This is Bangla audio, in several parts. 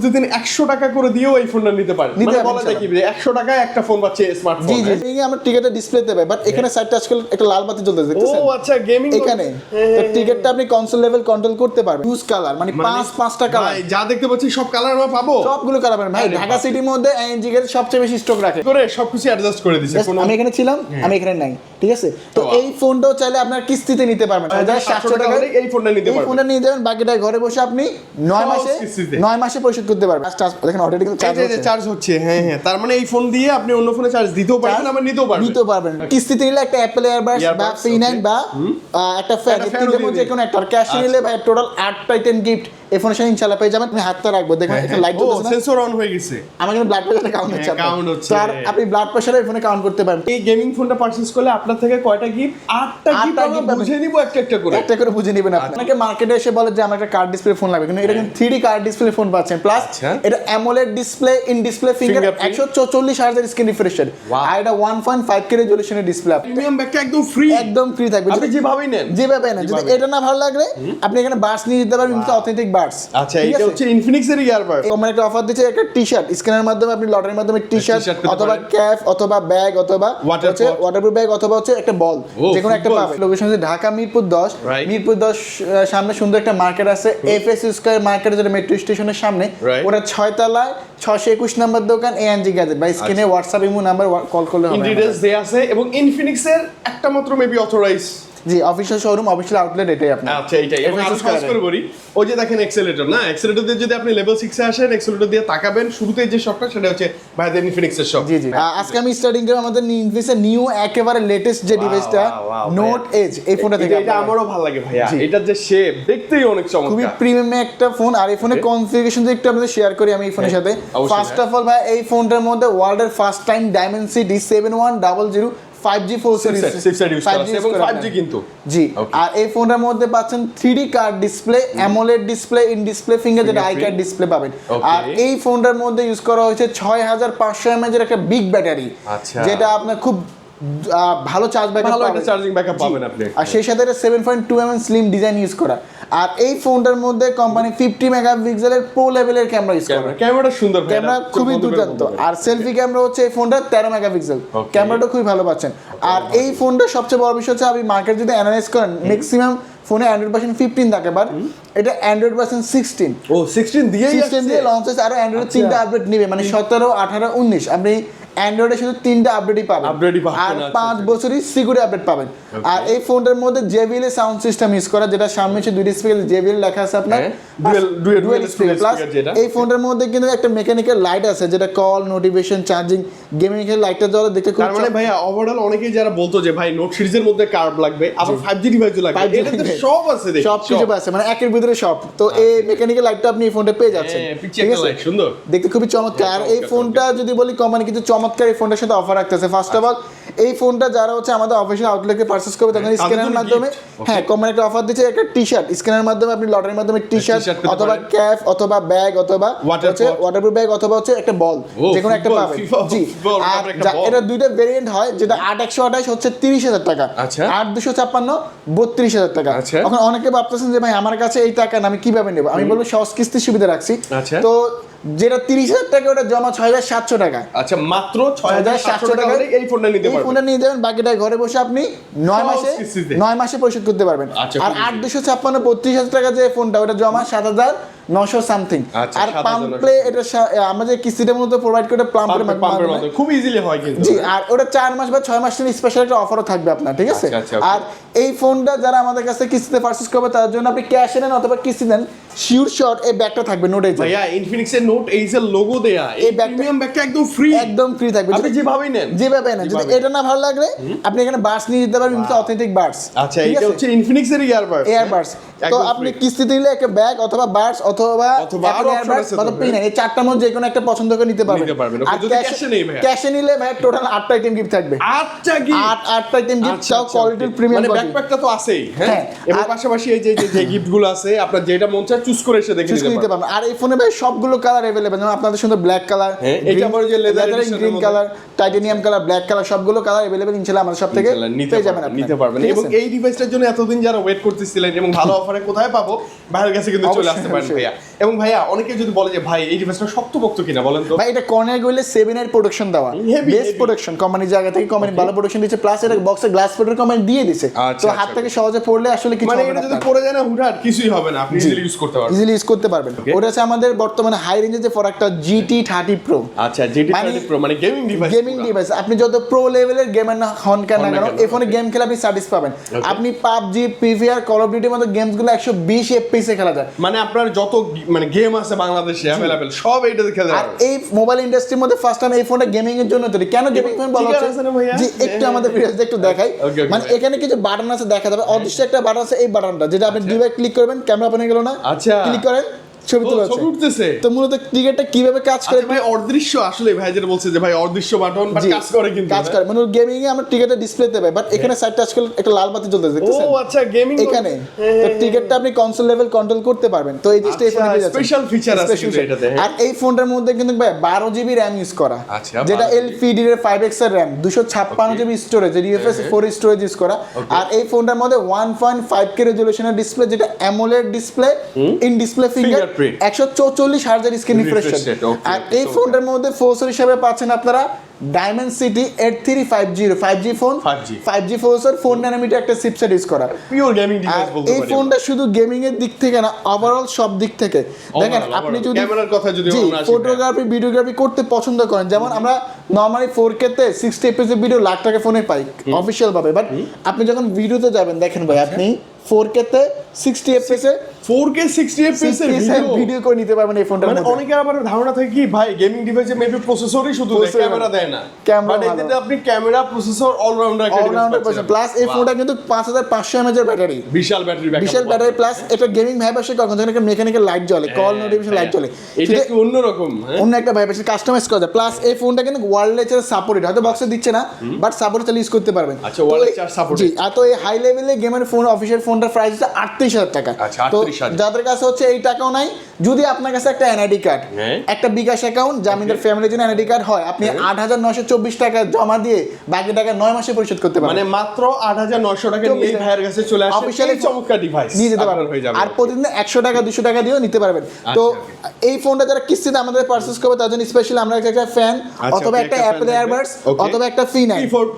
যদি 100 টাকা করে দিয়েও এই ফোনটা নিতে পারেন, মানে বলা যায় কি 100 টাকায় একটা ফোন পাচ্ছে স্মার্টফোন। জি জি, এই আমরা টিকেটের ডিসপ্লেতে পাই, বাট এখানে সাইডটা আজকাল একটা লাল বাতি জ্বলতেছে, দেখতেছেন? ও আচ্ছা, গেমিং এখানে তো টিকেটটা আপনি কনসোল লেভেল কন্ট্রোল করতে পারবেন। ইউজ কালার মানে পাঁচটা কালার, যা দেখতে পাচ্ছি সব কালার আমরা পাবো, সবগুলো কালার পাবেন ভাই। ঢাকা সিটির মধ্যে এনজি এর সবচেয়ে বেশি স্টক রাখে করে সবকিছু অ্যাডজাস্ট করে দিয়েছে। আমি এখানে ছিলাম, আমি এখানে নাই, ঠিক আছে? তো এই ফোনটাও চাইলে আপনার কিস্তিতে নিতে পারবেন, 700 টাকা এই ফোনটা নিতে পারবেন। এই ফোনটা নিয়ে যাবেন, বাকিটা ঘরে বসে আপনি 9 মাসে পরিশোধ করতে পারবেন। দেখেন অলরেডি কিন্তু চার্জ হচ্ছে। হ্যাঁ হ্যাঁ, তার মানে এই ফোন দিয়ে আপনি অন্য ফোনে চার্জ দিতেও পারবেন, আবার নিতেও পারবেন। কিস্তিতে নিলে একটা অ্যাপল এয়ারবাডস বা C9 বা একটা ফ্যান, তিনটার মধ্যে যে কোনো একটা। ক্যাশ নিলে ভাই টোটাল 8টা আইটেম গিফট এই ফোনের সাথে ইনশাআল্লাহ পেয়ে যাবেন। আমি হাতটা রাখবো, দেখেন এখানে লাইট জ্বলছে না, সেন্সর অন হয়ে গেছে। আমার কিন্তু ব্লাড প্রেসারটা কাউন্ট হচ্ছে। আর আপনি ব্লাড প্রেসার এই ফোনে কাউন্ট করতে পারেন। এই গেমিং ফোনটা পারচেজ করলে আপনার থেকে কয়টা গিফট? 8টা গিফট আমরা বুঝে নিব একটা করে বুঝে নেবেন আপনি। অনেকে মার্কেটে এসে বলে যে আমার একটা কার্ড ডিসপ্লে ফোন লাগবে, কিন্তু এটা কিন্তু 3D কার্ড ডিসপ্লে ফোন পাচ্ছেন, প্লাস এটা AMOLED display, in display finger, 144 hertz screen refresh rate, আর এটা 1.5K রেজোলিউশনের ডিসপ্লে। প্রিমিয়াম ব্যাগটা একদম ফ্রি থাকবে, আপনি যেভাবেই নেন। যদি এটা না ভালো লাগে আপনি এখানে বাডস নিয়ে যেতে পারবেন, কিন্তু অথেন্টিক বাডস। আচ্ছা, এটা হচ্ছে ইনফিনিক্স এর ইয়ারবাডস। কোম্পানি একটা অফার দিচ্ছে, একটা টি-শার্ট স্ক্যানের মাধ্যমে আপনি লটারির মাধ্যমে টি-শার্ট অথবা ক্যাপ অথবা ব্যাগ অথবা ওয়াটারপ্রুফ ব্যাগ অথবা হচ্ছে একটা বল, যে কোনো একটা পাবেন। লোকেশন হচ্ছে ঢাকা মিরপুর 10। মিরপুর 10 সামনে সুন্দর একটা মার্কেট আছে, এফএস স্কয়ার মার্কেট, যেটা মেট্রো স্টেশনের সামনে। ওটা 6 তলায় 621 নাম্বার দোকান এএনজি গ্যাজেট। ভাই স্ক্রিনে হোয়াটসঅ্যাপ ইমো নাম্বার কল করলে হবে। ডিটেইলস দেয়া আছে এবং ইনফিনিক্স এর একটা মাত্র মেবি অথরাইজ জি অফিশিয়াল শোরুম, অফিশিয়াল আউটলেট এটাই আপনার। আচ্ছা, এইটাই। এবং আমি সহজ করে বলি, ওই যে দেখেন এক্সেলেটর না, এক্সেলেটর দিয়ে যদি আপনি লেভেল 6 এ আসেন, এক্সেলেটর দিয়ে তাকাবেন, শুরুতে যে শপটা সেটা হচ্ছে ভাইদের ইনফিনিক্স এর শপ। জি জি, আজকে আমি স্টার্টিং করে আমাদের ইনফিনিক্সের নিউ একেবারে লেটেস্ট যে ডিভাইসটা নোট এজ, এই ফোনটা থেকে এটা আমারও ভালো লাগে ভাইয়া। এটার যে শেপ দেখতেই অনেক চমৎকার, খুবই প্রিমিয়াম একটা ফোন। আর এই ফোনের কনফিগারেশন যদি একটু আপনাদের শেয়ার করি আমি এই ফোনের সাথে। ফার্স্ট অফ অল ভাই, এই ফোনটার মধ্যে ওয়ার্ল্ডের first time Dimensity 7100 5G 4 series use করা আছে এবং 5G কিন্তু। জি, আর এই ফোনের মধ্যে পাচ্ছেন 3D curved display, AMOLED display, in display finger, যেটা আই কার্ড ডিসপ্লে পাবেন। আর এই ফোনটার মধ্যে ইউজ করা হয়েছে 6500 mAh এর একটা বিগ ব্যাটারি, যেটা আপনার খুব ভালো চার্জ ব্যাকআপ, ভালো একটা চার্জিং ব্যাকআপ পাবেন আপনি। আর সেই সাথে এটা 7.2mm স্লিম ডিজাইন ইউজ করা। আর এই ফোনটার মধ্যে কোম্পানি 50 মেগাপিক্সেলের প্রো লেভেলের ক্যামেরা ইউজ করে। ক্যামেরাটা সুন্দর, ক্যামেরা খুবই দুর্দান্ত। আর সেলফি ক্যামেরা হচ্ছে এই ফোনটা 13 মেগাপিক্সেল, ক্যামেরাটা খুবই ভালো পাচ্ছেন। আর এই ফোনটা সবচেয়ে বড় বিষয় হচ্ছে, আপনি মার্কেট যদি অ্যানালাইজ করেন, ম্যাক্সিমাম ফোনে অ্যান্ড্রয়েড ভার্সন 15 থাকে, বাট এটা অ্যান্ড্রয়েড ভার্সন 16। ও 16 দিয়ে লঞ্চ হয়েছে। আর অ্যান্ড্রয়েড 3টা আপডেট নেবে, মানে 17, 18, 19। আপনি অ্যান্ড্রয়েডে শুধু 3টা আপডেটই পাবেন, আর 5 বছরই সিকিউরিটি আপডেট পাবেন। আর এই ফোনটার মধ্যে JBL এর সাউন্ড সিস্টেম ইউজ করা, যেটা সামনে হচ্ছে দুইটা স্পিকার JBL লেখা আছে আপনার, ডুয়াল স্পিকার। প্লাস এই ফোনটার মধ্যে কিন্তু একটা মেকানিক্যাল লাইট আছে, যেটা কল, নোটিফিকেশন, চার্জিং, গেমিং এর লাইটটা জ্বলে, দেখতে খুব। তার মানে ভাইয়া ওভারঅল অনেকেই যারা বলতো যে ভাই নোট সিরিজের মধ্যে কার্ভ লাগবে, আবার 5G ডিভাইসও লাগবে, এটাতে সব আছে, দেখি সব কিছু আছে, মানে একের ভিতরে সব। তো এই মেকানিক্যাল লাইটটা আপনি এই ফোনটা পেয়ে যাচ্ছেন, ঠিক আছে, সুন্দর দেখতে খুবই চমৎকার। আর এই ফোনটা যদি বলি, কোম্পানি কিছু চমৎকার এই ফোনটার সাথে অফার রাখতেছে। ফার্স্ট অফ অল, এই ফোনটা যারা হচ্ছে আমাদের অফিসিয়াল আউটলেটে পারচেজ করবে, তাদের স্ক্যানের মাধ্যমে, হ্যাঁ, কোম্পানি একটা অফার দিচ্ছে, একটা টি-শার্ট স্ক্যানের মাধ্যমে আপনি লটারির মাধ্যমে টি-শার্ট অথবা ক্যাপ অথবা ব্যাগ অথবা ওয়াটারপ্রুফ ব্যাগ অথবা হচ্ছে একটা বল, যে কোনো একটা পাবেন। জি, আর এটা দুইটা ভেরিয়েন্ট হয়, যেটা 8128 হচ্ছে 30,000 টাকা, 8256 32,000 টাকা। এখন অনেকে ভাবতেছেন যে ভাই আমার কাছে এই টাকা না, আমি কিভাবে নেব? আমি বলবো সহজ কিস্তির সুবিধা রাখছি। তো যেটা 30,000 টাকা, ওটা জমা 6,700 টাকা। আচ্ছা, মাত্র 6,700 টাকা হলে এই ফোনটা নিতে পারবেন। এই ফোনটা নিয়ে যাবেন, বাকিটা ঘরে বসে আপনি 9 মাসে পরিশোধ করতে পারবেন। আর 8256 32,000 টাকা যে ফোনটা, ওটা জমা 7,900 সামথিং। আর পাম্পলে এটা আমরা যে কিস্তিটা মূলত প্রোভাইড করে পাম্পের মাধ্যমে খুব ইজিলি হয় কিন্তু। জি, আর ওটা 4 মাস বা 6 মাস স্পেশাল একটা অফারও থাকবে আপনার, ঠিক আছে? আর এই ফোনটা যারা আমাদের কাছে কিস্তিতে পারচেজ করবে, তার জন্য আপনি ক্যাশ নেন অথবা কিস্তি দেন, শিওর শট এই ব্যাগটা থাকবে নোট এজ। ভাইয়া ইনফিনিক্স এর নোট এইজ এর লোগো দেয়া, এই প্রিমিয়াম ব্যাগটা একদম ফ্রি থাকবে, আপনি যেভাবেই নেন। যদি এটা না ভালো লাগে আপনি এখানে বাডস নিয়ে যেতে পারবেন, কিন্তু অথেন্টিক বাডস। আচ্ছা, এটা হচ্ছে ইনফিনিক্স এর ইয়ারবাডস। তো আপনি কিস্তিতে নিলে একটা ব্যাগ অথবা বাডস অথবা ইয়ারবাডস অথবা পিন, এই চারটার মধ্যে যে কোনো একটা পছন্দ করে নিতে পারবেন। আর যদি ক্যাশে নিলে ভাই টোটাল 8টা আইটেম গিফট থাকবে। 8টা আইটেম গিফট, তাও কোয়ালিটির প্রিমিয়াম। মানে ব্যাকপ্যাকটা তো আছেই, হ্যাঁ, এবং পাশাপাশি এই যে গিফটগুলো আছে, আপনার যেটা মন চায় চুজ করে এসে দেখে নিতে পারবেন। আর এই ফোনে ভাই সবগুলো কালার अवेलेबल, যেমন আপনাদের সুন্দর ব্ল্যাক কালার, এটা আবার যে leather green colour, titanium colour, black colour, সবগুলো কালার अवेलेबल ইনশাআল্লাহ আমাদের সব থেকে পেয়ে যাবেন, নিতে পারবেন। এবং এই ডিভাইসটার জন্য এতদিন যারা ওয়েট করতেছিলেন এবং ভালো অফার অফারে কোথায় পাবো, ভাইয়ের কাছে কিন্তু চলে আসতে পারেন অবশ্যই। ভাইয়া। এবং ভাইয়া অনেকে যদি বলে যে ভাই এই ডিভাইসটা শক্তপোক্ত কিনা, বলেন তো। ভাই এটা কর্নার গইলে 7 এর প্রোডাকশন দেওয়া, Heavy, বেস্ট heavy. প্রোডাকশন কোম্পানির জায়গা থেকে কোম্পানি ভালো প্রোডাকশন দিচ্ছে, প্লাস এটা বক্সে গ্লাস ফিল্টার কোম্পানি দিয়ে দিছে, আচ্ছা, তো আচ্ছা, হাত থেকে সহজে পড়লে আসলে কিছু মানে হবে এটা না, যদি পড়ে যায় না হুটহাট কিছুই হবে না, আপনি ইজিলি ইউজ করতে পারবেন। ইজিলি ইউজ করতে পারবেন। ওটা হচ্ছে আমাদের বর্তমানে হাই রেঞ্জের যে প্রোডাক্টটা GT 30 Pro, আচ্ছা, GT 30 Pro মানে গেমিং ডিভাইস। গেমিং ডিভাইস, আপনি যত প্রো লেভেলের গেমার না হন কেন না কেন, এই ফোনে গেম খেলে আপনি সার্ভিস পাবেন। আপনি পাবজি, PVR, কল অফ ডিউটির মতো গেমসগুলো 120 FPS এ খেলা যায়। মানে আপনার যত মানে গেম আছে বাংলাদেশে অ্যাভেলেবল সব এইটাতে খেলতে আর পারবেন। এই মোবাইল ইন্ডাস্ট্রির মধ্যে ফার্স্ট টাইম এই ফোনটা গেমিং এর জন্য তৈরি। কেন গেমিং ফোন বলা ঠিক আছে না ভাইয়া? হচ্ছে, জি একটু আমাদের ভিডিওতে একটু দেখাই। Okay, মানে okay. এখানে কিছু বাটন আছে দেখা যাবে, অদৃশ্য একটা বাটন আছে, এই বাটনটা যেটা আপনি দুইবার ক্লিক করবেন ক্যামেরা ওপেন হয়ে গেল না, আচ্ছা। ক্লিক করেন ছবি তোলা ছবি উঠতেছে। তো মূলত ক্রিকেটটা কিভাবে কাজ করে আচ্ছা ভাই, অদৃশ্য আসলে ভাই যেটা বলছে যে ভাই অদৃশ্য বাটন বাট জি, কাজ করে কিন্তু কাজ করে, মানে গেমিং এ আমরা টিকেটে ডিসপ্লেতে পাই, বাট এখানে সাইড টাচ করলে একটা লাল বাতি জ্বলতেছে, দেখতেছেন? ও আচ্ছা, গেমিং এখানে তো টিকেটটা আপনি কনসোল লেভেল কন্ট্রোল করতে পারবেন। তো এই জিনিসটা এই ফোনে পেয়ে যাচ্ছেন, স্পেশাল ফিচার আছে Special কিন্তু feature। এটাতে। আর এই ফোনটার মধ্যে কিন্তু ভাই 12 GB RAM ইউজ করা, আচ্ছা, যেটা 12 LPD এর 5X এর RAM, 256 GB storage, UFS 4 storage use করা। আর এই ফোনটার মধ্যে 1.5K রেজোলিউশনের ডিসপ্লে, যেটা AMOLED display, in display fingerprint, 144 হার্জের screen refresh rate. rate, okay, আর এই ফোনটার মধ্যে প্রসেসর হিসেবে পাচ্ছেন আপনারা Dimensity 8350 5G phone, 5G processor, 4 nanometre একটা চিপসেট ইউজ করা। পিওর গেমিং আর ডিভাইস বলতে এই পারি। ফোনটা শুধু গেমিং এর দিক থেকে না, ওভারঅল সব দিক থেকে দেখেন, আপনি যদি ক্যামেরার কথা যদি জি আমরা আসি, ফটোগ্রাফি ভিডিওগ্রাফি করতে পছন্দ করেন, যেমন আমরা নরমালি 4K তে 60 FPS এর ভিডিও লাখ টাকা ফোনে পাই অফিশিয়াল ভাবে, বাট আপনি যখন ভিডিওতে যাবেন দেখেন ভাই, আপনি 4K তে 60 FPS এ 4K 60 FPS এর ভিডিও করে নিতে পারবেন এই ফোনটার মানে মধ্যে। অনেকের আবার ধারণা থাকে কি ভাই গেমিং ডিভাইসে মেবি প্রসেসরই শুধু দেয়, Processor ক্যামেরা দেয় না। ক্যামেরা বাট এতে আপনি ক্যামেরা, প্রসেসর অলরাউন্ডার একটা অলরাউন্ডার পাচ্ছেন। প্লাস এই ফোনটা কিন্তু 5500 mAh এর ব্যাটারি, বিশাল ব্যাটারি ব্যাকআপ। বিশাল ব্যাটারি, প্লাস এটা গেমিং ভাইব্রেশন কখন যখন একটা মেকানিক্যাল লাইট জ্বলে, কল নোটিফিকেশন লাইট জ্বলে, এটা একটু অন্যরকম। হ্যাঁ, অন্য একটা ভাইব্রেশন কাস্টমাইজ করা যায়। প্লাস এই ফোনটা কিন্তু ওয়্যারলেস সাপোর্টেড, হয়তো বক্সে দিচ্ছে না, বাট সাপোর্ট চালিয়ে ইউজ করতে পারবেন। আচ্ছা, wireless charge supported। জি, আর তো এই হাই লেভেলে গেমের ফোন অফিসিয়াল ফোনটার প্রাইস হচ্ছে 38,000 টাকা। আচ্ছা, তো 38,000 যাদের কাছে হচ্ছে এই টাকাও নাই, যদি আপনার কাছে একটা এনআইডি কার্ড, হ্যাঁ। একটা বিকাশ অ্যাকাউন্ট, জামিনদার ফ্যামিলির জন্য এনআইডি কার্ড হয়, আপনি 8,924 টাকা জমা দিয়ে বাকি টাকা 9 মাসে পরিশোধ করতে পারবেন। মানে মাত্র 8,900 টাকা নিয়ে এই ভাইয়ের কাছে চলে আসে, Officially এই চমৎকার ডিভাইস নিয়ে যেতে পারবেন। হয়ে যাবে। আর প্রতিদিন 100 টাকা 200 টাকা দিয়েও নিতে পারবেন। তো এই ফোনটা যারা কিস্তিতে আমাদের পারচেজ করবে তার জন্য স্পেশালি আমরা একটা ফ্যান অথবা একটা অ্যাপেল এয়ারবাডস অথবা একটা P9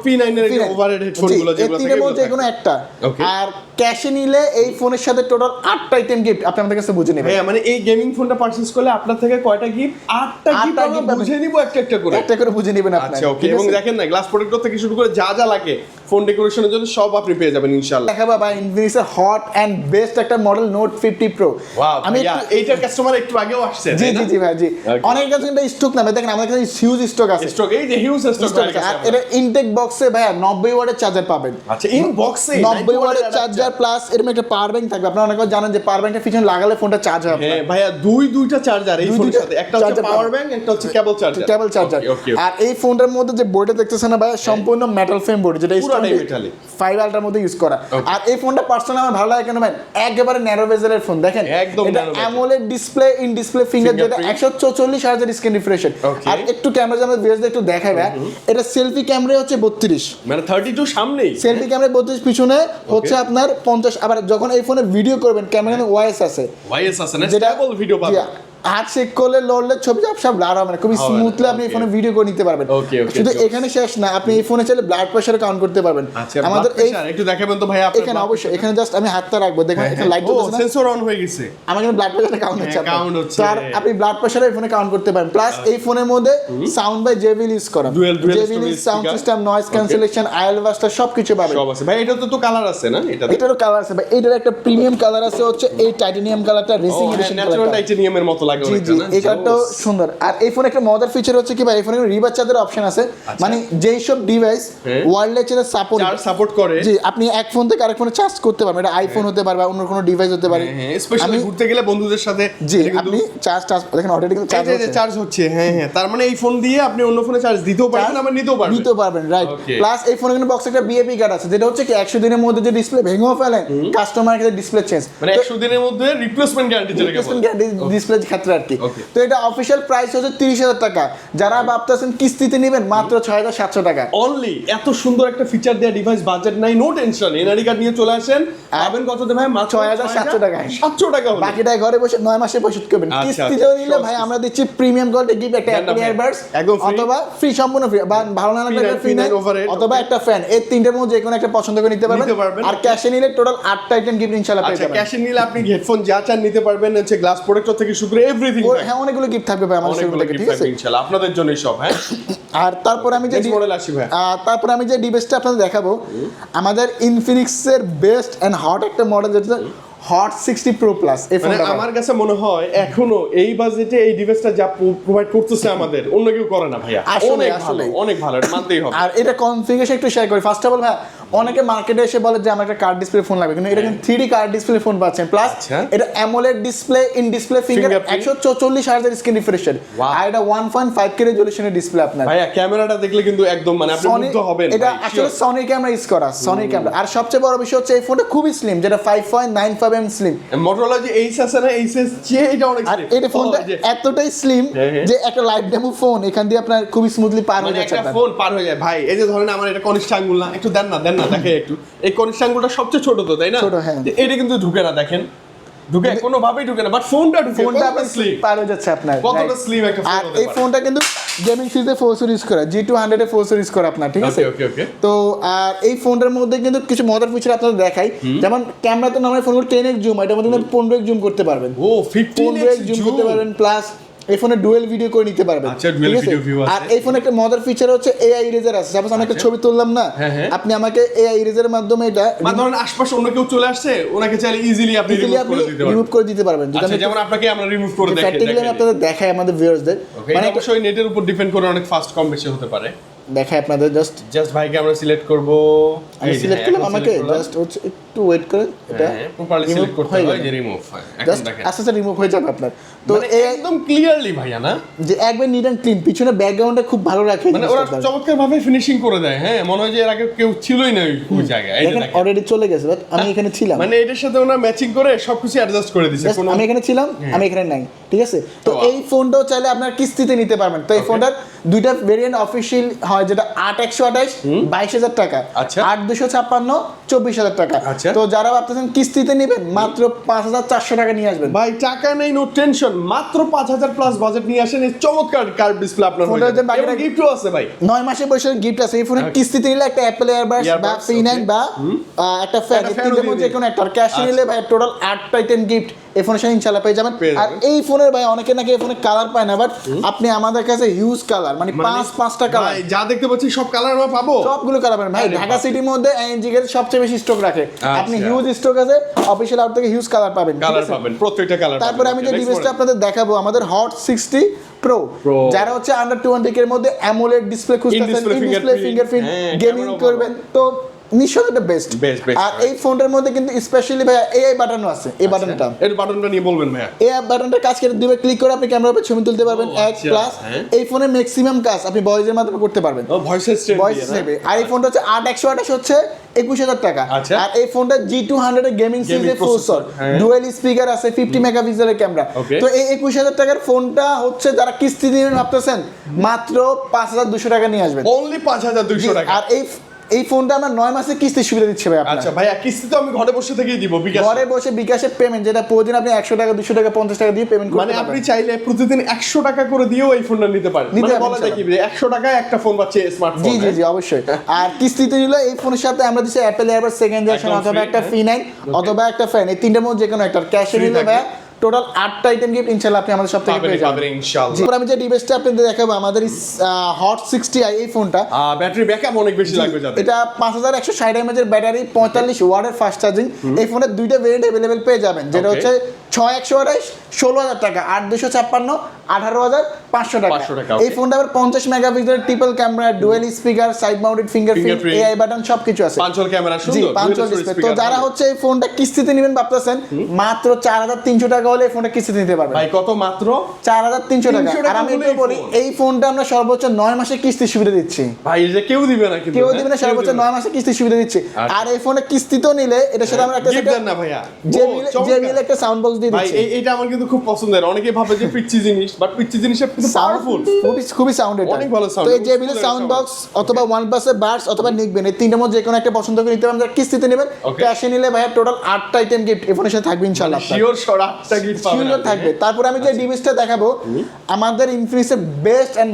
P9 এর ওভারহেড হেডফোন গুলো যেগুলো এই তিনের মধ্যে কোনো একটা। আর ক্যাশে নিলে এই ফোনের সাথে টোটাল 8টা আইটেম গিফট আপনি আমাদের কাছে বুঝে নেবেন। হ্যাঁ, মানে এই গেমিং ফোনটা পারচেজ করলে আপনার থেকে কয়টা গিফট? 8টা গিফট আটটা আমরা gift বুঝে নিব একটা একটা করে। একটা করে বুঝে নেবেন আপনি। আচ্ছা, ওকে। এবং দেখেন না, গ্লাস প্রোটেক্টর থেকে শুরু করে যা যা লাগে ফোন ডেকোরেশনের জন্য সব আপনি পেয়ে যাবেন ইনশাআল্লাহ। দেখাবো ভাই ইনফিনিক্সের হট এন্ড বেস্ট একটা মডেল নোট 50 প্রো। ওয়াও, আমি এইটার কাস্টমার একটু আগেও আসছে। জি জি জি ভাই জি, অনেক কাছে কিন্তু স্টক না ভাই, দেখেন আমাদের কাছে হিউজ স্টক আছে। স্টক, এই যে হিউজ স্টক আছে। আর এটা ইনটেক বক্সে ভাই 90 ওয়াটের চার্জার পাবেন। আচ্ছা, ইন বক্সে 90 ওয়াটের চার্জার প্লাস এরকম একটা পাওয়ার ব্যাংক থাকবে। আপনারা অনেকে জানেন যে পাওয়ার ব্যাংকটা পিছনে লাগালে ফোনটা চার্জ হবে। হ্যাঁ ভাইয়া, দুইটা চার্জার এই ফোনের সাথে, একটা হচ্ছে চার্জার পাওয়ার ব্যাংক, একটা হচ্ছে কেবল চার্জার। কেবল চার্জার। আর এই ফোনটার মধ্যে যে বোর্ডে দেখতেছেন না ভাই, সম্পূর্ণ মেটাল ফ্রেম বোর্ড, যেটা পুরোটাই metal-ই। 5 আলট্রার মধ্যে ইউজ করা। আর এই ফোনটা পার্সোনালি আমার ভালো লাগে কেন ভাই, একেবারে ন্যারো বেজেলের ফোন। দেখেন একদম এটা narrow bezel। AMOLED display, in display finger, যেটা 144 হার্জের স্ক্রিন রিফ্রেশ রেট। আর একটু ক্যামেরা যেন বেজ একটু দেখাই ভাই, এটা সেলফি ক্যামেরা হচ্ছে 32, মানে 32 সামনেই, সেলফি ক্যামেরা 32, পিছনে হচ্ছে আপনার 50। আবার যখন এই ফোনে ভিডিও করবেন ক্যামেরা ওয়াইস আছে, ওয়াইএস আছে না, যেটা স্টেবল ভিডিও জি, পাবেন। হাত শেক করলে লড়লে ছবি সব ব্লার হবে না, খুবই স্মুথলি আপনি এই ফোনে ভিডিও করে নিতে পারবেন। শুধু এখানে শেষ না, আপনি এই ফোনে চাইলে ব্লাড প্রেসার কাউন্ট করতে পারবেন। আমাদের এই একটু দেখাবেন তো ভাই আপনার? এখানে অবশ্যই, এখানে জাস্ট আমি হাতটা রাখবো, দেখেন এখানে লাইট জ্বলছে না, সেন্সর অন হয়ে গেছে, আমার এখানে ব্লাড প্রেসারটা কাউন্ট হচ্ছে। কাউন্ট হচ্ছে। আর আপনি ব্লাড প্রেসার এই ফোনে কাউন্ট করতে পারেন। প্লাস এই ফোনের মধ্যে সাউন্ড বাই জেবিএল ইউজ করা, JBL sound system, noise cancellation, IL buster সবকিছু পাবেন। সব আছে ভাই। এটা তো কালার আছে না? এটারও কালার আছে ভাই, এটার একটা প্রিমিয়াম কালার আছে হচ্ছে এই টাইটানিয়াম কালারটা, রেসিং এডিশন কালার, ন্যাচারাল টাইটানিয়ামের মতো লাগে জি জি, এই কালারটাও সুন্দর। আর এই ফোনে একটা মজার ফিচার হচ্ছে কি ভাই, এই ফোনে রিভার্স চার্জের অপশন আছে। মানে যেই সব ডিভাইস ওয়্যারলেস চার্জার সাপোর্ট করে, জি, আপনি এক ফোন থেকে আরেক ফোনে চার্জ করতে পারবেন। এটা আইফোন হতে পারে বা অন্য কোনো ডিভাইস হতে পারে। হ্যাঁ, স্পেশালি ঘুরতে গেলে বন্ধুদের সাথে, জি, আপনি চার্জ দেখেন অলরেডি কিন্তু চার্জ হচ্ছে। হ্যাঁ হ্যাঁ, তার মানে এই ফোন দিয়ে আপনি অন্য ফোনে চার্জ দিতেও পারবেন, আবার নিতেও পারবেন। রাইট। প্লাস এই ফোনে কিন্তু বক্সে একটা বিএপি কার্ড আছে, যেটা হচ্ছে কি 100 দিনের মধ্যে যে ডিসপ্লে ভেঙেও ফেলেন, কাস্টমার কাছে ডিসপ্লে চেঞ্জ, মানে 100 দিনের মধ্যে রিপ্লেসমেন্ট গ্যারান্টি চলে গেছে। ডিসপ্লে ক্ষেত্রে আর কি। তো এটা অফিসিয়াল প্রাইস হচ্ছে 30,000 টাকা, যারা ভাবতেছেন কিস্তিতে নেবেন মাত্র 6,700 টাকা অনলি। এত সুন্দর একটা ফিচার দেওয়া ডিভাইস, বাজেট নাই, নো টেনশন, এনআরডি কার্ড নিয়ে চলে আসেন, পাবেন কততে ভাই? মাত্র 6,700 টাকায়। 700 টাকা হলো। বাকিটা ঘরে বসে 9 মাসে পরিশোধ করবেন। কিস্তিতে নিলে ভাই আমরা দিচ্ছি প্রিমিয়াম কোয়ালিটি গিফট, একটা অ্যাপল ইয়ারবাডস অথবা ফ্রি, সম্পূর্ণ ফ্রি, বা ভালো না লাগলে ফ্রি নাই, অথবা একটা ফ্যান। এই তিনটার মধ্যে যে কোনো একটা পছন্দ করে নিতে পারবেন। আর ক্যাশে নিলে টোটাল 8টা আইটেম গিফট ইনশাআল্লাহ পেয়ে যাবেন। ক্যাশে নিলে আপনি হেডফোন যা চান নিতে পারবেন, হচ্ছে গ্লাস প্রোডাক্টর থেকে শুরু করে এভরিথিং। হ্যাঁ, অনেকগুলো গিফট থাকবে ভাই আমাদের শুরু থেকে, ঠিক আছে ইনশাআল্লাহ আপনাদের জন্যই সব। হ্যাঁ, আর তারপর আমি যে মডেল আসি ভাই, তারপর আমি যে ডিভাইসটা আপনাদের দেখাবো, আমাদের ইনফিনিক্সের বেস্ট এন্ড হট একটা মডেল, যেটা হট 60 প্রো প্লাস। এই ফোনটা আমার কাছে মনে হয় এখনো এই বাজেটে এই ডিভাইসটা যা প্রোভাইড করতেছে আমাদের, অন্য কেউ করে না ভাইয়া। আসলে অনেক ভালো, এটা মানতেই হবে। আর এটা কনফিগারেশন একটু শেয়ার করি। ফার্স্ট অফ অল ভাই, অনেকে মার্কেটে এসে বলে যে আমার একটা কার্ড ডিসপ্লে ফোন লাগবে, কিন্তু এটা কিন্তু 3D কার্ড ডিসপ্লে ফোন পাচ্ছেন। প্লাস এটা AMOLED display, in display finger, 144 hertz screen refresh rate, আর এটা 1.5K রেজোলিউশনের ডিসপ্লে আপনার। ভাইয়া ক্যামেরাটা দেখলে কিন্তু একদম মানে আপনি মুগ্ধ হবেন। এটা আসলে সনি ক্যামেরা ইউজ করা, সনি ক্যামেরা। আর সবচেয়ে বড় বিষয় হচ্ছে এই ফোনটা খুবই স্লিম, যেটা 5.95 mm স্লিম। Motorola যে এইচ আছে না, এইচএস যে এটা অনেক আর এই ফোনটা এতটাই স্লিম যে একটা লাইভ ডেমো ফোন এখান দিয়ে আপনার খুবই স্মুথলি পার হয়ে যাচ্ছে। একটা ফোন পার হয়ে যায় ভাই। এই যে ধরেন আমার এটা কনিষ্ঠ আঙ্গুল না, একটু দেন না দেখে একটু। এই কনিষ্ঠ আঙ্গুলটা সবচেয়ে ছোট তো, তাই না? ছোট, হ্যাঁ। এটা কিন্তু ঢুকে না, দেখেন ঢুকে কোনোভাবেই ঢুকে না, বাট ফোনটা আপনার স্লিম পার হয়ে যাচ্ছে আপনার। কতটা স্লিম একটা ফোন। আর এই ফোনটা কিন্তু গেমিং সিরিজে 4 সিরিজ করা, G200 এ 4 সিরিজ করা আপনার, ঠিক আছে? ওকে। তো আর এই ফোনটার মধ্যে কিন্তু কিছু মজার ফিচার আপনাদের দেখাই, যেমন ক্যামেরাতে নরমাল ফোনগুলো 10x জুম, এটার মধ্যে 15x জুম করতে পারবেন। ও 15x জুম করতে পারবেন, প্লাস এই ফোনে ডুয়েল ভিডিও করে নিতে পারবেন। আচ্ছা, ডুয়েল ভিডিও ভিউ আছে। আর এই ফোনে একটা মজার ফিচার হচ্ছে এআই ইরেজার আছে। সাপোজ আমি একটা ছবি তুললাম না, আপনি আমাকে এআই ইরেজারের মাধ্যমে এটা, মানে ধরেন আশপাশে অন্য কেউ চলে আসছে, ওনাকে চাইলে ইজিলি আপনি রিমুভ করে দিতে পারবেন। আচ্ছা, যেমন আপনাকে আমরা রিমুভ করে দেখাই, প্র্যাকটিক্যালি আপনাদের দেখাই আমাদের ভিউয়ার্সদের, মানে অবশ্যই নেটের উপর ডিপেন্ড করে অনেক ফাস্ট কম বেশি হতে পারে। দেখাই আপনাদের, জাস্ট ভাইকে আমরা সিলেক্ট করব। আমি সিলেক্ট করলাম, আমাকে জাস্ট হচ্ছে একটু ওয়েট করেন, এটা প্রপারলি সিলেক্ট করতে হয়, যে রিমুভ হয়। এখন দেখেন আস্তে আস্তে রিমুভ হয়ে যাবে আপনার। তো একদম ক্লিয়ারলি ভাইয়া না, যে একবার নিট এন্ড ক্লিন, পিছনে ব্যাকগ্রাউন্ডটা খুব ভালো রাখে, মানে ওরা চমৎকার ভাবে ফিনিশিং করে দেয়। হ্যাঁ, মনে হয় যে এর আগে কেউ ছিলই না ওই জায়গায়। এই দেখেন অলরেডি চলে গেছে, বাট আমি এখানে ছিলাম, মানে এটার সাথে ওরা ম্যাচিং করে সবকিছু অ্যাডজাস্ট করে দিয়েছে। আমি এখানে ছিলাম, আমি এখানে নাই, ঠিক আছে? তো এই ফোনটাও চাইলে আপনার কিস্তিতে নিতে পারবেন। তো এই ফোনটার দুইটা ভেরিয়েন্ট অফিশিয়াল হয়, যেটা 8/128 22,000 টাকা, 8/256 24,000 টাকা। তো যারা ভাবতেছেন কিস্তিতে নেবেন, মাত্র 5,400 টাকা নিয়ে আসবেন। ভাই টাকা নেই, নো টেনশন, মাত্র 5,000 প্লাস বাজেট নিয়ে আসেন, এই চমৎকার কার্ড ডিসপ্লে আপনার হয়ে যাবে। এবং গিফটও আছে ভাই, 9 মাসে বসে গিফট আছে। এই ফোনে কিস্তিতে নিলে একটা অ্যাপল ইয়ারবাডস বা C9 বা একটা ফ্যান, তিনটের মধ্যে যে কোনো একটা। ক্যাশ নিলে ভাই টোটাল 8টা আইটেম গিফট এই ফোনের সাথে ইনশাআল্লাহ পেয়ে যাবেন। আর এই ফোনের ভাই অনেকে নাকি এই ফোনে কালার পায় না, বাট আপনি আমাদের কাছে হিউজ কালার, মানে 5টা কালার যা দেখতে পাচ্ছি সব কালার আমরা পাবো, সবগুলো কালার পাবেন ভাই। ঢাকা সিটির মধ্যে এনজি এর সবচেয়ে বেশি স্টক রাখে, আপনি হিউজ স্টক আছে, অফিশিয়াল আউট থেকে হিউজ কালার পাবেন, প্রত্যেকটা কালার। তারপরে আমি যে ডিভাইসটা আপনাদের দেখাবো, আমাদের হট 60 প্রো, যারা হচ্ছে আন্ডার 20K এর মধ্যে অ্যামোলেড ডিসপ্লে খুঁজতেছেন, ইন ডিসপ্লে ফিঙ্গারপ্রিন্ট গেমিং করবেন, তো নিশ্চয়ই এটা বেস্ট। আর এই ফোনটার মধ্যে কিন্তু স্পেশালি ভাই এআই বাটনও আছে। এই বাটনটা, এর বাটনটা নিয়ে বলবেন ভাইয়া। এই বাটনটা কাজ করে দিবে, ক্লিক করে আপনি ক্যামেরার উপর ছবি তুলতে পারবেন। এক প্লাস এই ফোনে ম্যাক্সিমাম কাজ আপনি ভয়েসের মাধ্যমে করতে পারবেন, ভয়েস নেবে। আর এই ফোনটা হচ্ছে 8/128 হচ্ছে 21,000 টাকা। আর এই ফোনটা G200 এর গেমিং সিরিজের প্রসেসর, ডুয়াল স্পিকার আছে, 50 মেগাপিক্সেলের ক্যামেরা। তো এই 21,000 টাকার ফোনটা হচ্ছে যারা কিস্তি দিবেন ভাবতেছেন, মাত্র 5,200 টাকা নিয়ে আসবেন, অনলি 5,200 টাকা। আর এই ফোনটা আমরা 9 মাসের কিস্তি সুবিধা দিচ্ছে ভাই আপনার। আচ্ছা ভাইয়া, কিস্তি তো আমি ঘরে বসে থেকেই দিব, ঘরে বসে বিকাশে পেমেন্ট, যেটা প্রতিদিন আপনি 100 টাকা 200 টাকা 50 টাকা দিয়ে পেমেন্ট করতে পারবেন। মানে আপনি চাইলে প্রতিদিন 100 টাকা করে দিয়েও এই ফোনটা নিতে পারেন। মানে বলা যায় কি 100 টাকায় একটা ফোন পাচ্ছে, স্মার্টফোন। জি অবশ্যই। আর কিস্তিতে নিলে এই ফোনের সাথে আমরা দিচ্ছি অ্যাপল এয়ারবাডস সেকেন্ড জেনারেশন, অথবা একটা C9, অথবা একটা ফ্যান, এই তিনটার মধ্যে যে কোনো একটা। ক্যাশে নিলে ভাই টোটাল 8টা আইটেম গিফট ইনশাআল্লাহ আপনি আমাদের সব থেকে পেয়ে যাবেন ইনশাআল্লাহ। আমি যে ডিভাইসটা আপনাদের দেখাবো, আমাদের হট 60i, এই ফোনটা ব্যাটারি ব্যাকআপ অনেক বেশি লাগবে যাতে। এটা 5160 mAh এর ব্যাটারি, 45 ওয়াটের ফাস্ট চার্জিং। এই ফোনের দুইটা ভেরিয়েন্ট अवेलेबल পেয়ে যাবেন, যেটা হচ্ছে 6/128 16,000 টাকা, 8/256 18,500 টাকা। 500 টাকা, এই ফোনটা আবার 50 মেগাপিক্সেলের triple camera, dual speaker, side mounted fingerprint, Fingerprint, AI button সবকিছু আছে। পাঁচল ক্যামেরা জি সুন্দর, 5 ডিসপ্লে। তো যারা হচ্ছে এই ফোনটা কিস্তিতে নেবেন ভাবতেছেন, মাত্র 4,300 টাকা হলে এই ফোনটা কিস্তিতে নিতে পারবেন ভাই কত মাত্র 4,300 টাকা। 300 আর আমি টাকা একটু বলি, ফোন। এই ফোনটা আমরা সর্বোচ্চ 9 মাসের কিস্তি সুবিধা দিচ্ছি। ভাই এই যে কেউ দিবে না কিন্তু কেউ দিবে না, সর্বোচ্চ 9 মাসের কিস্তি সুবিধা দিচ্ছে। আচ্ছা। আর এই ফোনে কিস্তিতেও নিলে এটার সাথে আমরা একটা গিফট দেন না ভাইয়া জেবিএল একটা সাউন্ড বক্স দিয়ে ভাই দিচ্ছি। এইটা আমার কিন্তু খুব পছন্দের। অনেকে ভাবে যে পিচ্ছি জিনিস, বাট পিচ্ছি জিনিসটা কিন্তু পাওয়ারফুল, খুবই সাউন্ড এটা। অনেক ভালো sound, তো এই খুব জেবিএল সুন্দর সাউন্ড sound। বক্স অথবা OnePlus-এর বাডস অথবা নিকবেন, এই তিনটার মধ্যে যে কোনো একটা পছন্দ করে নিতে পারেন। যারা কিস্তিতে নেবেন, Okay. ক্যাশে নিলে ভাইয়া টোটাল 8টা আইটেম গিফট এই ফোনের সাথে থাকবে ইনশাআল্লাহ। শিওর সরাটা গিফট পাবেন শিওর থাকবে। তারপর আমি যে ডিভাইসটা দেখাবো, আমাদের ইনফিনিক্সের বেস্ট এন্ড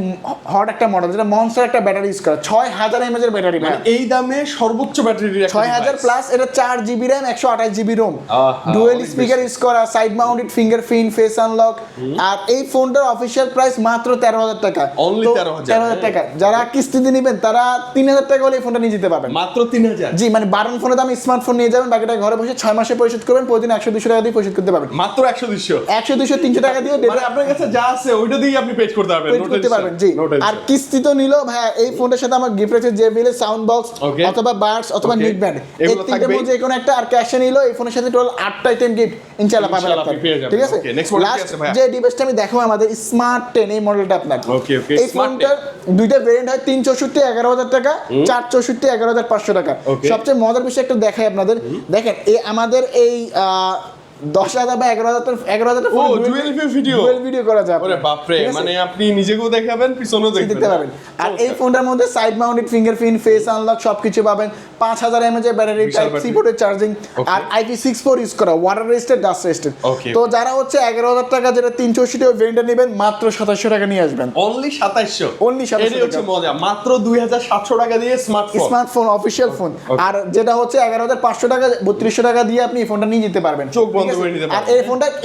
হট একটা মডেল, যেটা মনস্টার একটা ব্যাটারি ইউজ করে, 6000 mAh এর ব্যাটারি ভাই। এই দামে সর্বোচ্চ ব্যাটারির একটা 6000 প্লাস, এটা 4GB RAM 128GB ROM, আহা, ডুয়াল অনেক স্পিকার ইউজ করা, side mounted fingerprint, face unlock. আর এই ফোনটার অফিশিয়াল প্রাইস মাত্র 13,000 টাকা। Only তো 13,000 টাকা। যারা কিস্তিতে নেবেন তারা 3,000 টাকা হলে এই ফোনটা নিয়ে যেতে পারবেন। মাত্র 3000 জি, মানে বাটন ফোনের দাম স্মার্টফোন নিয়ে যাবেন, বাকিটা ঘরে বসে 6 মাসে পরিশোধ করবেন, প্রতিদিন 100-200 টাকা দিয়ে পরিশোধ করতে পারবেন। মাত্র 100-200 100-200-300 টাকা দিয়ে মানে আপনার কাছে যা আছে ওইটা দিয়ে আপনি পেজ করতে পারবেন, পেড করতে পারবেন। জি, আর কিস্তি তো নিলো ভাইয়া। এই ফোনটার সাথে আমার গিফট আছে জেবিএল সাউন্ড বক্স Okay. অথবা বাডস অথবা Okay. নিকব্যান্ড, এই এগুলো তিনটার থাকবেই। মধ্যে যে কোনো একটা। আর ক্যাশে নিলো এই ফোনের সাথে টোটাল 8টা আইটেম গিফট ইনশাআল্লাহ পাবেন ইনশাআল্লাহ আপনারা। আপনি পেয়ে যাবেন। ঠিক আছে, Okay, next model কি লাস্ট আছে ভাইয়া? যে ডিভাইসটা আমি দেখাবো আমাদের স্মার্ট 10, এই মডেলটা আপনার। Okay, okay, এই Smart 10। ফোনটার দুইটা ভেরিয়েন্ট হয়, 364 11,000 টাকা, 464 11,500 টাকা। Okay. সবচেয়ে মজার বিষয় একটা দেখাই আপনাদের, দেখেন এই আমাদের এই 10,000 বা 11,000 ও ডুয়াল ভিডিও, ডুয়াল ভিডিও করা যায়। ওরে বাপ রে, ঠিক আছে? মানে আপনি নিজেকেও দেখাবেন পিছনেও দেখতে পাবেন। আর এই ফোনটার মধ্যে side mounted fingerprint, face unlock সবকিছু পাবেন, 5000 mAh এর ব্যাটারি, বিশাল টাইপ সি battery। পোর্টের চার্জিং, Okay. আর IP64 ইউজ করা, water resisted, dust resisted. Okay. তো যারা হচ্ছে 11,000 টাকা যেটা 364 ওই ভেরিয়েন্টটা নেবেন, মাত্র 2700 টাকা নিয়ে আসবেন। অনলি 2700, Only 2700 এটাই হচ্ছে মজা, মাত্র 2700 টাকা দিয়ে smartphone. Smartphone official phone. Okay. আর যেটা হচ্ছে 11,500 টাকা 3200 টাকা দিয়ে আপনি এই ফোনটা নিয়ে যেতে পারবেন। চোখ বন্ধ ঠিক আছে? করে নিতে আর পারবেন।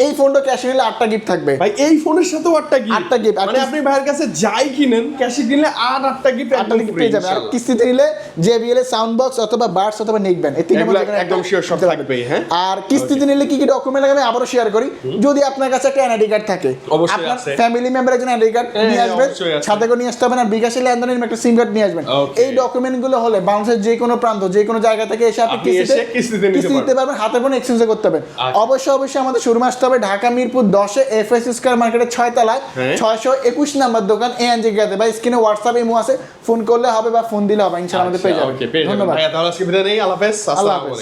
এই ফোনটা ক্যাশে নিলে 8টা গিফট থাকবে। ভাই এই ফোনের সাথেও 8টা গিফট, 8টা gift, আর মানে আপনি ভাইয়ের কাছে যাই কিনেন, ক্যাশে কিনলে 8টা গিফট 8টা গিফট পেয়ে যাবেন। আর কিস্তিতে নিলে জেবিএল এর সাউন্ড বক্স অথবা বাডস অথবা নিকব্যান্ড, এই তিনটার মধ্যে যে কোনো একদম একটা শিওর সব নিতে পারবেন। থাকবেই। হ্যাঁ, আর কিস্তিতে নিলে কি কি ডকুমেন্ট লাগে আমি আবারও শেয়ার করি। যদি আপনার কাছে একটা এনআইডি কার্ড থাকে, অবশ্যই আপনার আছে। ফ্যামিলি মেম্বার একজন এনআইডি কার্ড হ্যাঁ, নিয়ে আসবেন, অবশ্যই আছে। সাথে করে নিয়ে আসতে হবে না, বিকাশে লেনদেনের একটা সিম কার্ড নিয়ে আসবেন। Okay. এই ডকুমেন্টগুলো হলে বাংলাদেশের যে কোনো প্রান্ত, যে কোনো জায়গা থেকে এসে আপনি আপনি এসে কিস্তিতে নিতে কিস্তি পারবেন, হাতে ফোন এক্সচেঞ্জ করতে হবে। আচ্ছা। অবশ্যই আমাদের শোরুম আসতে হবে ঢাকা মিরপুর 10-এ এফএস স্কয়ার মার্কেটের 6 তলায়, হ্যাঁ। 621 নাম্বার দোকান এএনজি গেতে। বা স্ক্রিনে হোয়াটসঅ্যাপ ইমো আছে, ফোন করলে হবে বা ফোন দিলে হবে, ইনশাআল্লাহ আমাদের পেয়ে যাবেন। ওকে, পেয়ে যাবেন। ধন্যবাদ। ভাইয়া তাহলে আজকে বিদায় নেই, আল্লাহ হাফেজ, আল্লাহ আসসালামু হাফেজ। আলাইকুম।